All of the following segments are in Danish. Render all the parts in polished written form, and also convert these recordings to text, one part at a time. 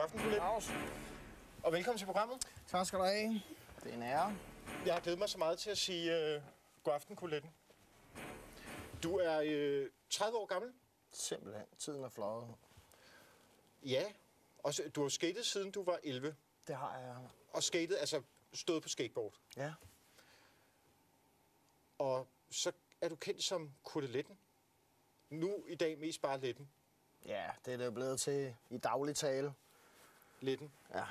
God aften, Colette. Og velkommen til programmet. Tak skal du have. Det er en ære. Jeg har glædet mig så meget til at sige god aften, Colette. Du er 30 år gammel. Simpelthen. Tiden er fløjet. Ja, og du har skatet siden du var 11. Det har jeg. Og skatet, altså stået på skateboard. Ja. Og så er du kendt som Koteletten. Nu i dag mest bare Letten. Ja, det er det jo blevet til i daglig tale. Letten. Ja.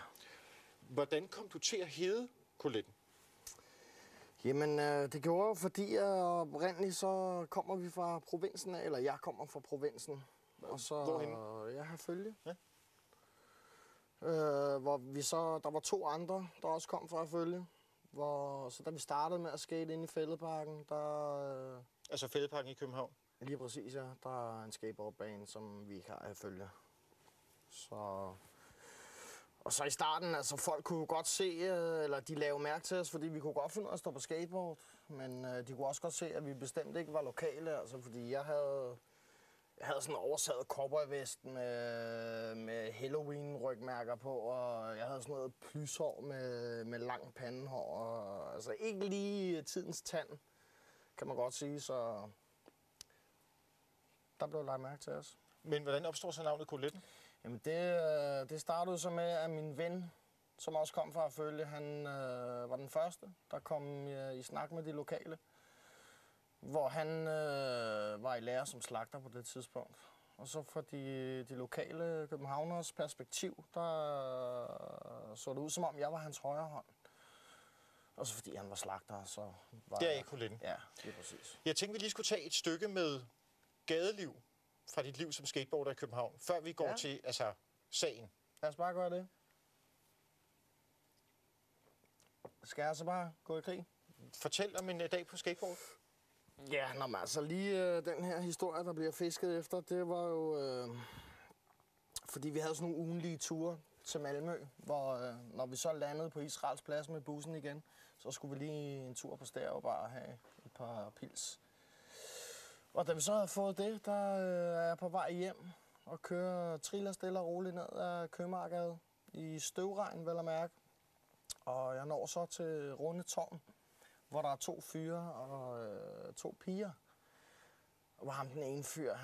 Hvordan kom du til at hedde Koletten? Jamen, det gjorde jo, fordi oprindeligt så kommer vi fra provinsen af, eller jeg kommer fra provinsen. Og så, hvorhenne? Jeg har følge. Ja. Hvor vi så, der var 2 andre, der også kom fra følge. Så da vi startede med at skate ind i Fælledparken, der... Altså Fælledparken i København? Lige præcis, ja. Der er en skateboardbane, som vi ikke har at følge. Og så i starten, altså folk kunne godt se, eller de lavede mærke til os, fordi vi kunne godt finde ud af at stå på skateboard. Men de kunne også godt se, at vi bestemt ikke var lokale, altså fordi jeg havde sådan en oversaget cowboyvest med Halloween-rygmærker på, og jeg havde sådan noget plyshår med lang pandehår. Og, altså ikke lige tidens tand, kan man godt sige, så der blev lagt mærke til os. Men hvordan opstår så navnet Koletten? Jamen det startede så med, at min ven, som også kom fra at følge, han var den første, der kom i snak med de lokale. Hvor han var i lære som slagter på det tidspunkt. Og så fra de lokale københavners perspektiv, der så det ud som om, jeg var hans højre hånd. Og så fordi han var slagter, så var det er ikke Koletten. Ja, det er præcis. Jeg tænkte, vi lige skulle tage et stykke med gadeliv fra dit liv som skateboarder i København, før vi går til sagen. Lad os bare gøre det. Skal jeg så bare gå i krig? Fortæl om en dag på skateboard. Ja, altså lige den her historie, der bliver fisket efter, det var jo... fordi vi havde sådan nogle ugenlige ture til Malmø, hvor når vi så landede på Israels Plads med bussen igen, så skulle vi lige en tur på Stereo bare have et par pils. Og da vi så havde fået det, der er jeg på vej hjem og triller stille og roligt ned ad Købmagergade i støvregn, vel at mærke. Og jeg når så til Runde Tårn, hvor der er 2 fyre og 2 piger. Og ham den ene fyr,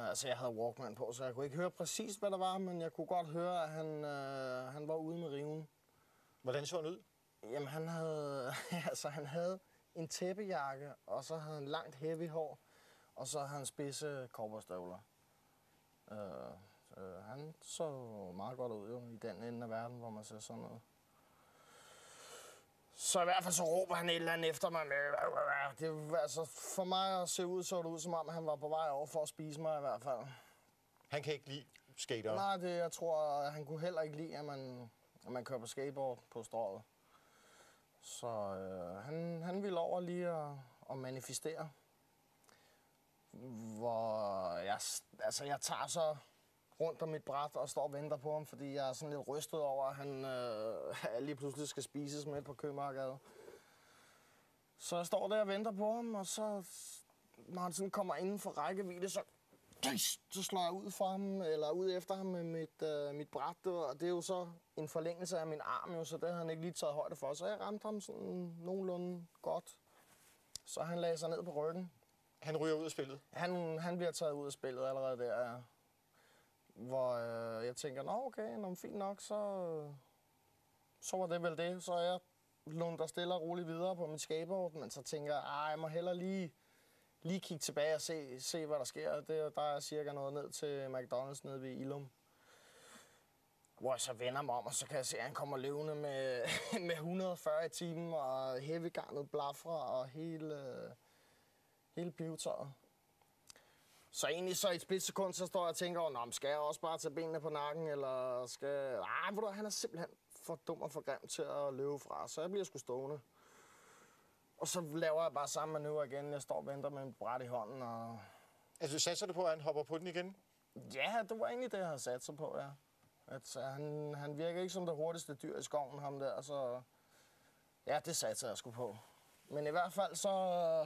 altså jeg havde Walkman på, så jeg kunne ikke høre præcis, hvad der var, men jeg kunne godt høre, at han var ude med riven. Hvordan så han ud? Jamen han havde en tæppejakke, og så havde han langt heavy hår. Og så havde han spidse cowboystøvler. Han så meget godt ud jo, i den ende af verden, hvor man ser sådan noget. Så i hvert fald så råber han et eller andet efter mig med... Det, altså, for mig at se ud, så det ud, som om han var på vej over for at spise mig i hvert fald. Han kan ikke lide skater? Nej, jeg tror, han kunne heller ikke lide, at man kører på skateboard på strået. Så han ville over lige at manifestere. Hvor jeg tager så rundt om mit bræt og står og venter på ham, fordi jeg er sådan lidt rystet over, at han lige pludselig skal spises med på Købmagergade. Så jeg står der og venter på ham, og så, når han sådan kommer inden for rækkevidde, så slår jeg ud for ham, eller ud efter ham med mit bræt, og det er jo så en forlængelse af min arm, jo, så det havde han ikke lige taget højde for, så jeg ramte ham sådan nogenlunde godt. Så han lagde sig ned på ryggen. Han ryger ud af spillet? Han bliver taget ud af spillet allerede der, ja. Hvor jeg tænker, nå okay, fint nok, så var det vel det. Så jeg lunder stille og roligt videre på mit skateboard, men så tænker jeg må hellere lige kigge tilbage og se hvad der sker. Der er cirka noget ned til McDonald's nede ved Ilum. Hvor jeg så vender mig om, og så kan jeg se, at han kommer løvende med 140 i timen, og heavygarnet blafrer, og hele pivetøjet. Så egentlig så i et splitsekund, så står jeg og tænker, skal jeg også bare tage benene på nakken, eller skal... han er simpelthen for dum og for grim til at løbe fra, så jeg bliver sgu stående. Og så laver jeg bare samme manøvre igen. Jeg står og venter med mit bræt i hånden, og... Altså, satser du på, at han hopper på den igen? Ja, det var egentlig det, jeg havde sat sig på, ja. Han virker ikke som det hurtigste dyr i skoven, ham der, så... Ja, det satser jeg sgu på. Men i hvert fald,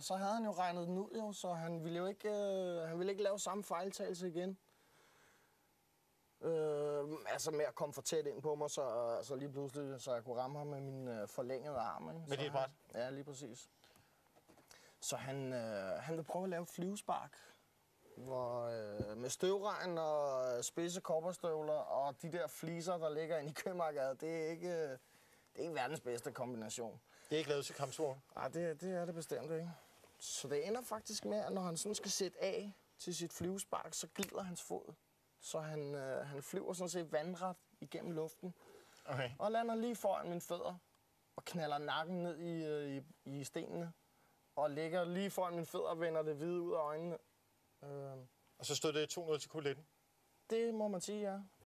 så havde han jo regnet den ud, jo, så han ville ikke lave samme fejltagelse igen. Altså med at komme for tæt ind på mig, så lige pludselig, så jeg kunne ramme ham med min forlængede arm. Ikke? Med dit bræt? Ja, lige præcis. Så han vil prøve at lave et flyvespark, hvor, med støvregn og spidse kopperstøvler og de der fliser, der ligger inde i Købmagergade, det er ikke verdens bedste kombination. Det er ikke lavet til kampsport? Nej, det er det bestemt ikke. Så det ender faktisk med, at når han sådan skal sætte af til sit flyvespark, så glider hans fod. Så han flyver sådan set vandret igennem luften. Okay. Og lander lige foran mine fødder og knalder nakken ned i stenene. Og ligger lige foran mine fødder og vender det hvide ud af øjnene. Og så stod det 2-0 til Coletten? Det må man sige, ja.